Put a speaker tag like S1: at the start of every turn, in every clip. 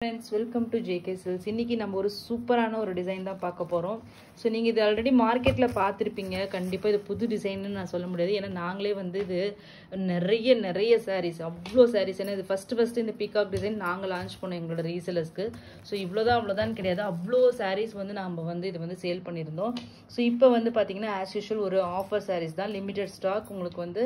S1: Friends, welcome to JK Silks. இன்னைக்கு நம்ம ஒரு சூப்பரான ஒரு டிசைன் தான் பார்க்க போறோம். சோ நீங்க இது ஆல்ரெடி மார்க்கெட்ல பார்த்திருப்பீங்க. கண்டிப்பா இது புது டிசைன்னு நான் சொல்ல முடியாது. ஏன்னா நாங்களே வந்து இது நிறைய sarees, அவ்ளோ sarees. ஏன்னா இது ஃபர்ஸ்ட் இந்த பீகாக் டிசைன் நாங்க லான்ச் பண்ணோம் எங்களோட ரீசெலர்ஸ்க்கு. சோ அவ்வளவுதான் கிடையாது. அவ்ளோ sarees வந்து நாம வந்து இது வந்து சேல் பண்ணிருந்தோம். சோ இப்போ வந்து பாத்தீங்கன்னா as usual ஒரு ஆஃபர் sarees தான், லிமிடெட் ஸ்டாக். உங்களுக்கு வந்து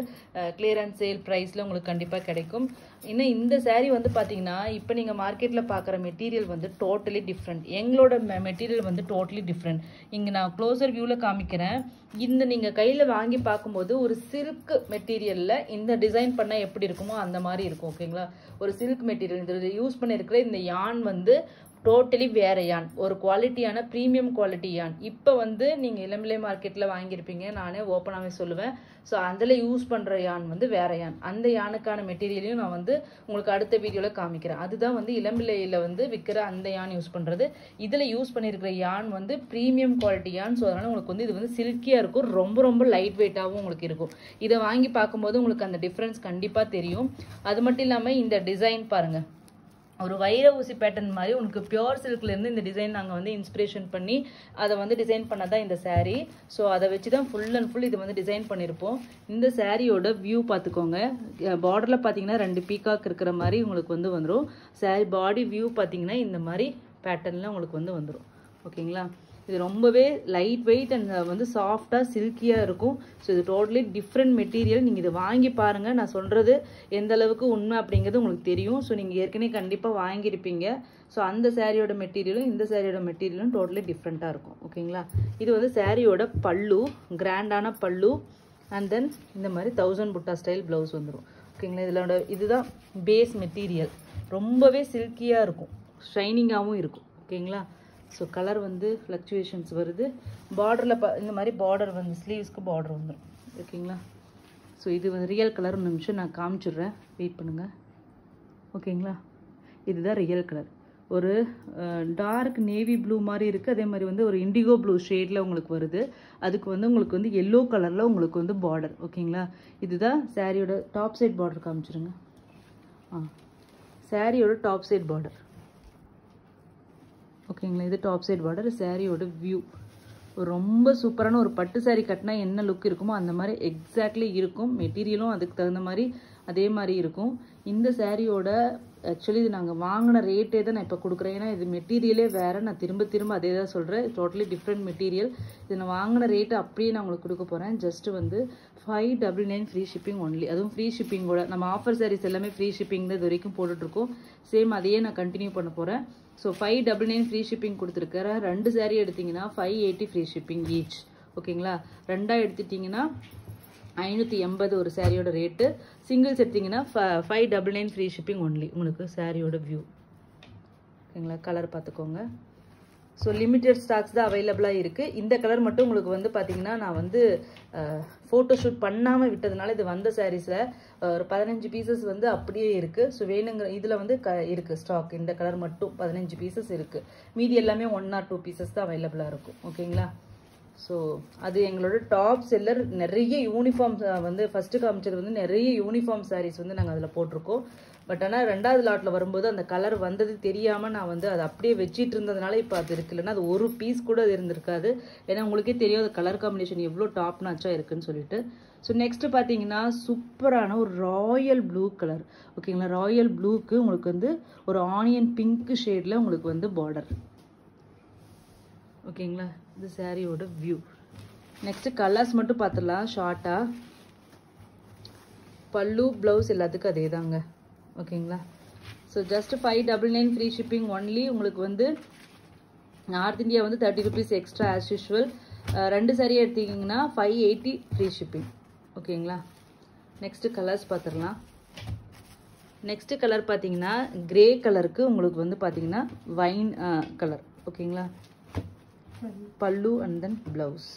S1: கிளியரன்ஸ் சேல் பிரைஸ்ல உங்களுக்கு கண்டிப்பா கிடைக்கும். இன்னும் இந்த saree வந்து பாத்தீங்கன்னா இப்போ நீங்க மார்க்கெட்ல பார்க்குற மெட்டீரியல் வந்து டோட்டலி டிஃப்ரெண்ட். எங்களோட மெட்டீரியல் வந்து டோட்டலி டிஃப்ரெண்ட். இங்கே நான் க்ளோசர் வியூவில் காமிக்கிறேன். இந்த நீங்கள் கையில் வாங்கி பார்க்கும்போது ஒரு சில்க் மெட்டீரியலில் இந்த டிசைன் பண்ணால் எப்படி இருக்குமோ அந்த மாதிரி இருக்கும். ஓகேங்களா? ஒரு சில்க் மெட்டீரியல் இதில் யூஸ் பண்ணியிருக்கிற இந்த யான் வந்து டோட்டலி வேற யான், ஒரு குவாலிட்டியான ப்ரீமியம் குவாலிட்டி யான். இப்போ வந்து நீங்கள் இளம்பிள்ளை மார்க்கெட்டில் வாங்கியிருப்பீங்க, நானே ஓப்பனாகவே சொல்லுவேன். ஸோ அதில் யூஸ் பண்ணுற யான் வந்து வேற யான். அந்த யானுக்கான மெட்டீரியலையும் நான் வந்து உங்களுக்கு அடுத்த வீடியோவில் காமிக்கிறேன். அதுதான் வந்து இளம்பிள்ளையில் வந்து விற்கிற அந்த யான் யூஸ் பண்ணுறது. இதில் யூஸ் பண்ணியிருக்கிற யான் வந்து ப்ரீமியம் குவாலிட்டி யான். ஸோ அதனால் உங்களுக்கு வந்து இது வந்து சில்கியாக இருக்கும், ரொம்ப லைட் வெயிட்டாகவும் உங்களுக்கு இருக்கும். இதை வாங்கி பார்க்கும்போது உங்களுக்கு அந்த டிஃப்ரென்ஸ் கண்டிப்பாக தெரியும். அது மட்டும் இல்லாமல் இந்த டிசைன் பாருங்கள், ஒரு வைர ஊசி பேட்டர்ன் மாதிரி உங்களுக்கு பியோர் சில்க்லேருந்து இந்த டிசைன் நாங்கள் வந்து இன்ஸ்பிரேஷன் பண்ணி அதை வந்து டிசைன் பண்ணதான் இந்த saree. ஸோ அதை வச்சு தான் ஃபுல் அண்ட் ஃபுல் இது வந்து டிசைன் பண்ணியிருப்போம். இந்த சாரியோட வியூ பார்த்துக்கோங்க. பார்டரில் பார்த்தீங்கன்னா 2 பீகாக் இருக்கிற மாதிரி உங்களுக்கு வந்து வந்துடும். saree பாடி வியூ பார்த்தீங்கன்னா இந்த மாதிரி பேட்டர்னில் உங்களுக்கு வந்து வந்துடும். ஓகேங்களா? இது ரொம்பவே லைட் வெயிட் அண்ட் வந்து சாஃப்டாக சில்கியாக இருக்கும். ஸோ இது டோட்டலி டிஃப்ரெண்ட் மெட்டீரியல். நீங்கள் இதை வாங்கி பாருங்கள். நான் சொல்கிறது எந்த அளவுக்கு உண்மை அப்படிங்கிறது உங்களுக்கு தெரியும். ஸோ நீங்கள் ஏற்கனவே கண்டிப்பாக வாங்கியிருப்பீங்க. ஸோ அந்த சாரியோட மெட்டீரியலும் இந்த சாரியோட மெட்டீரியலும் டோட்டலி டிஃப்ரெண்ட்டாக இருக்கும். ஓகேங்களா? இது வந்து சாரியோட பல்லு, கிராண்டான பல்லு. அண்ட் தென் இந்த மாதிரி 1000 புட்டா ஸ்டைல் ப்ளவுஸ் வந்துடும். ஓகேங்களா? இதோட இதுதான் பேஸ் மெட்டீரியல். ரொம்பவே சில்கியாக இருக்கும், ஷைனிங்காகவும் இருக்கும். ஓகேங்களா? ஸோ கலர் வந்து ஃப்ளக்சுவேஷன்ஸ் வருது. பார்டரில் இந்த மாதிரி பார்டர் வந்து ஸ்லீவ்ஸ்க்கு பார்டர் வந்துடும். ஓகேங்களா? ஸோ இது வந்து ரியல் கலர். ஒரு நிமிஷம் நான் காமிச்சிடுறேன், வெயிட் பண்ணுங்கள். ஓகேங்களா? இதுதான் ரியல் கலர். ஒரு டார்க் நேவி ப்ளூ மாதிரி இருக்குது. அதே மாதிரி வந்து ஒரு இண்டிகோ ப்ளூ ஷேடில் உங்களுக்கு வருது. அதுக்கு வந்து உங்களுக்கு வந்து எல்லோ கலரில் உங்களுக்கு வந்து பார்டர். ஓகேங்களா? இதுதான் சாரியோட டாப் சைட் பார்டர். காமிச்சிருங்க. சாரியோட டாப் சைட் பார்டர். ஓகேங்களா? இது டாப் சைட் பார்டர். சாரியோட வியூ ரொம்ப சூப்பரான ஒரு பட்டு சாரி கட்டினா என்ன லுக் இருக்குமோ அந்த மாதிரி எக்ஸாக்ட்லி இருக்கும். மெட்டீரியலும் அதுக்கு தகுந்த மாதிரி அதே மாதிரி இருக்கும். இந்த சாரியோட ஆக்சுவலி இது நாங்கள் வாங்கின ரேட்டே தான் நான் இப்போ கொடுக்குறேன். ஏன்னா இது மெட்டீரியலே வேறு. நான் திரும்ப அதே தான் சொல்கிறேன். Totally different material. இது நான் வாங்கின ரேட்டு அப்படியே நான் உங்களுக்கு கொடுக்க போகிறேன். ஜஸ்ட்டு வந்து 599 ஃப்ரீ ஷிப்பிங் ஒன்லி. அதுவும் ஃப்ரீ ஷிப்பிங்கோட நம்ம ஆஃபர் சாரீஸ் எல்லாமே ஃப்ரீ ஷிப்பிங் இது வரைக்கும் போட்டுட்ருக்கோம். சேம் அதையே நான் கண்டினியூ பண்ண போகிறேன். ஸோ 599 ஃப்ரீ ஷிப்பிங் கொடுத்துருக்கிறேன். 2 சாரீ எடுத்திங்கன்னா 580 ஃப்ரீ ஷிப்பிங் ஈச். ஓகேங்களா? 2 எடுத்துட்டிங்கன்னா 580 ஒரு சாரியோட ரேட்டு. சிங்கிள்ஸ் எடுத்திங்கன்னா 599 ஃப்ரீ ஷிப்பிங் ஒன்லி. உங்களுக்கு சாரியோட வியூ. ஓகேங்களா? கலர் பார்த்துக்கோங்க. ஸோ லிமிட்டட் ஸ்டாக்ஸ் தான் அவைலபிளாக இருக்குது. இந்த கலர் மட்டும் உங்களுக்கு வந்து பார்த்தீங்கன்னா நான் வந்து ஃபோட்டோஷூட் பண்ணாமல் விட்டதுனால இது வந்த சாரீஸில் ஒரு 15 பீசஸ் வந்து அப்படியே இருக்குது. ஸோ வேணுங்கிற இதில் வந்து இருக்குது ஸ்டாக். இந்த கலர் மட்டும் 15 பீசஸ் இருக்குது. மீதி எல்லாமே 1 or 2 பீசஸ் தான் அவைலபிளாக இருக்கும். ஓகேங்களா? ஸோ அது எங்களோட டாப் செல்லர். நிறைய யூனிஃபார்ம் வந்து ஃபஸ்ட்டு காமிச்சது வந்து நிறைய யூனிஃபார்ம் சாரீஸ் வந்து நாங்கள் அதில் போட்டிருக்கோம். பட் ஆனால் 2வது லாட்டில் வரும்போது அந்த கலர் வந்தது தெரியாமல் நான் வந்து அதை அப்படியே வச்சிட்டு இருந்ததுனால இப்போ அது இருக்கு. இல்லைன்னா அது ஒரு பீஸ் கூட அது இருந்திருக்காது. ஏன்னா உங்களுக்கே தெரியும் அது கலர் காம்பினேஷன் எவ்வளோ டாப் நாச்சாக இருக்குன்னு சொல்லிட்டு. ஸோ நெக்ஸ்ட் பார்த்தீங்கன்னா சூப்பரான ஒரு ராயல் ப்ளூ கலர். ஓகேங்களா? ராயல் ப்ளூக்கு உங்களுக்கு வந்து ஒரு ஆனியன் பிங்க் ஷேடில் உங்களுக்கு வந்து பார்டர். ஓகேங்களா? இது சாரியோட வியூ. நெக்ஸ்ட் கலர்ஸ் மட்டும் பார்த்துடலாம் ஷார்ட்டாக. பல்லு ப்ளவுஸ் எல்லாத்துக்கும் அதே தாங்க. ஓகேங்களா? So just 599 free shipping only. உங்களுக்கு வந்து நார்த் இந்தியா வந்து 30 rupees extra as usual. 2 sari எடுத்தீங்கன்னா 580 ஃப்ரீ ஷிப்பிங். ஓகேங்களா? நெக்ஸ்ட் கலர்ஸ் பார்த்துடலாம். நெக்ஸ்ட் கலர் பார்த்தீங்கன்னா கிரே கலருக்கு உங்களுக்கு வந்து பார்த்தீங்கன்னா வைன் கலர். ஓகேங்களா? Pallu and then blouse.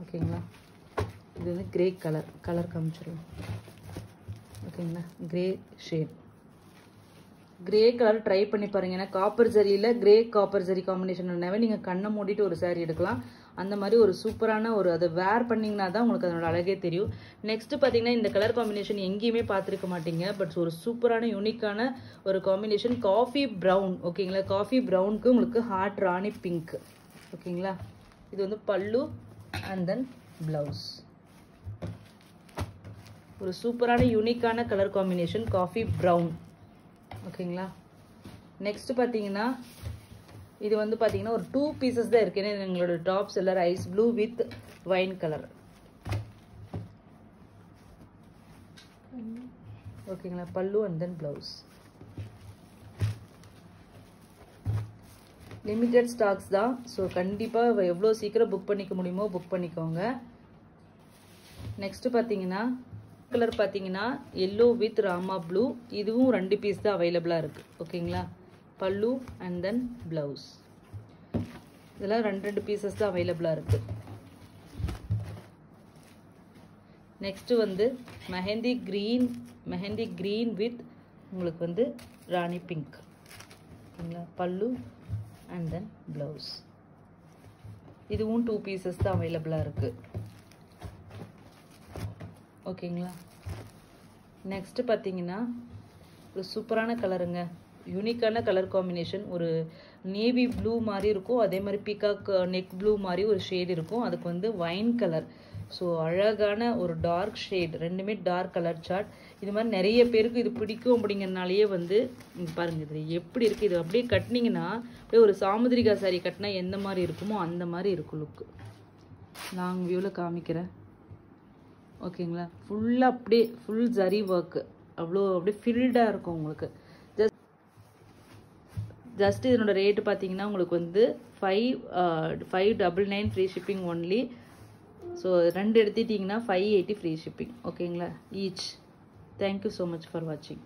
S1: ஓகேங்களா? இது வந்து கிரே கலர் காமிச்சிடலாம். ஓகேங்களா? Grey shade. Grey colour try பண்ணி பாருங்க. ஏன்னா காப்பர் ஜரியில் கிரே காப்பர் ஜரி காம்பினேஷன்னாவே நீங்கள் கண்ணை மூடிட்டு ஒரு சாரீ எடுக்கலாம். அந்த மாதிரி ஒரு சூப்பரான ஒரு அதை வேர் பண்ணிங்கன்னா தான் உங்களுக்கு அதனோட அழகே தெரியும். நெக்ஸ்ட்டு பார்த்தீங்கன்னா இந்த கலர் காம்பினேஷன் எங்கேயுமே பார்த்துருக்க மாட்டீங்க. பட் ஒரு சூப்பரான யூனிக்கான ஒரு காம்பினேஷன் காஃபி ப்ரௌன். ஓகேங்களா, காஃபி ப்ரௌனுக்கு உங்களுக்கு ஹார்ட் ராணி பிங்க். ஓகேங்களா, இது வந்து பல்லு அண்ட் தென் ப்ளவுஸ். ஒரு சூப்பரான யூனிக்கான கலர் காம்பினேஷன் காஃபி ப்ரௌன். ஓகேங்களா, நெக்ஸ்ட் பார்த்தீங்கன்னா இது வந்து பார்த்தீங்கன்னா ஒரு 2 பீசஸ் தான் இருக்கு. ஏன்னா எங்களோட டாப்ஸ் எல்லாம் ice blue with wine colour. ஓகேங்களா, pallu and then blouse. Limited stocks தான். ஸோ கண்டிப்பாக எவ்வளோ சீக்கிரம் புக் பண்ணிக்க முடியுமோ புக் பண்ணிக்கோங்க. நெக்ஸ்ட் பார்த்தீங்கன்னா கலர் பார்த்தீங்கன்னா எல்லோ வித் ராமா ப்ளூ. இதுவும் 2 பீஸ் தான் அவைலபிளாக இருக்குது. ஓகேங்களா, பல்லு அண்ட் தென் பிளவுஸ். இதெல்லாம் 2 பீசஸ் தான் அவைலபிளாக இருக்குது. நெக்ஸ்ட்டு வந்து மெஹந்தி க்ரீன் வித் உங்களுக்கு வந்து ராணி பிங்க். ஓகேங்களா, பல்லு அண்ட் தென் பிளவுஸ். இதுவும் 2 பீசஸ் தான் அவைலபிளாக இருக்குது. ஓகேங்களா, நெக்ஸ்ட் பார்த்தீங்கன்னா ஒரு சூப்பரான கலருங்க, யூனிக்கான கலர் காம்பினேஷன். ஒரு நேவி ப்ளூ மாதிரி இருக்கும், அதே மாதிரி பீகாக் நெக் ப்ளூ மாதிரி ஒரு ஷேட் இருக்கும். அதுக்கு வந்து வைன் கலர். ஸோ அழகான ஒரு டார்க் ஷேட், ரெண்டுமே டார்க் கலர் சார்ட். இது மாதிரி நிறைய பேருக்கு இது பிடிக்கும் அப்படிங்கிறனாலேயே வந்து பாருங்க இது எப்படி இருக்குது. இது அப்படியே கட்டினீங்கன்னா அப்படியே ஒரு சாமுதிரிகா சாரி கட்டினா எந்த மாதிரி இருக்குமோ அந்த மாதிரி இருக்கும் லுக்கு. லாங் வியூவில் காமிக்கிறேன். ஓகேங்களா, ஃபுல்லாக அப்படியே ஃபுல் ஜரி ஒர்க்கு, அப்படியே ஃபில்டாக இருக்கும் உங்களுக்கு. ஜஸ்ட் இதனோட ரேட்டு பார்த்தீங்கன்னா உங்களுக்கு வந்து 599 ஃப்ரீ ஷிப்பிங் ஒன்லி. ஸோ 2 எடுத்துட்டிங்கன்னா 580 ஃப்ரீ ஷிப்பிங். ஓகேங்களா each. Thank you so much for வாட்சிங்.